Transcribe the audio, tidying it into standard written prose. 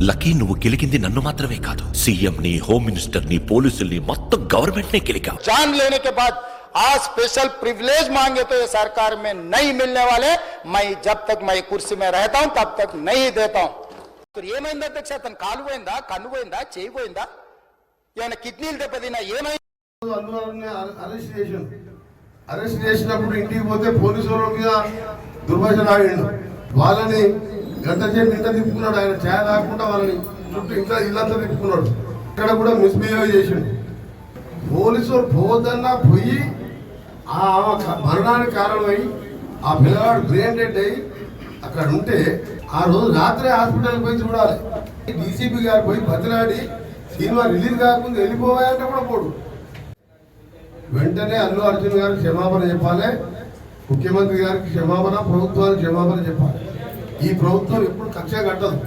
Lucky, నువ్వు గెలికింది నన్ను మాత్రమే కాదు, సీఎం ని, హోమ్ మినిస్టర్ ని, పోలీసుల్ని, మొత్తం గవర్నమెంట్ నే గెలికా. जान लेने के बाद आज स्पेशल प्रिविलेज मांगे तो ये सरकार में नहीं मिलने वाले. मैं जब तक मैं कुर्सी में रहता हूं तब तक नहीं देता हूं. तो ఏమైంది అధ్యక్ష? తన కాలు పోయిందా, కన్ను పోయిందా, చేయి పోయిందా, ఏమైనా కిడ్నీలు దెబ్బతిన్నా, ఏమైంది? అరెస్ట్ చేసినప్పుడు ఇంటికి పోతే పోలీసు వాళ్ళ మీద దుర్భాషణ ఆడిండు. వాళ్ళని గంట చేసి ఇంత తిప్పుకున్నాడు. ఆయన ఛాయ రాకుండా వాళ్ళని చుట్టూ ఇంకా ఇల్లంతా తిప్పుకున్నాడు. ఇక్కడ కూడా మిస్బిహేవ్ చేసిండు. పోలీసు వాళ్ళు పోవద్దన్నా పోయి ఆ మరణానికి కారణమై ఆ పిల్లవాడు బ్రెయిన్ డెడ్ అయ్యి అక్కడ ఉంటే ఆ రోజు రాత్రి హాస్పిటల్కి పోయి చూడాలి. డీసీపీ గారు పోయి బతిలాడి సినిమా రిలీజ్ కాకుండా వెళ్ళిపోవాలంటే కూడా పోడు. వెంటనే అల్లు అర్జున్ గారికి క్షమాపణ చెప్పాలి, ముఖ్యమంత్రి గారికి క్షమాపణ, ప్రభుత్వానికి క్షమాపణ చెప్పాలి. ఈ ప్రభుత్వం ఎప్పుడు కక్ష కట్టదు.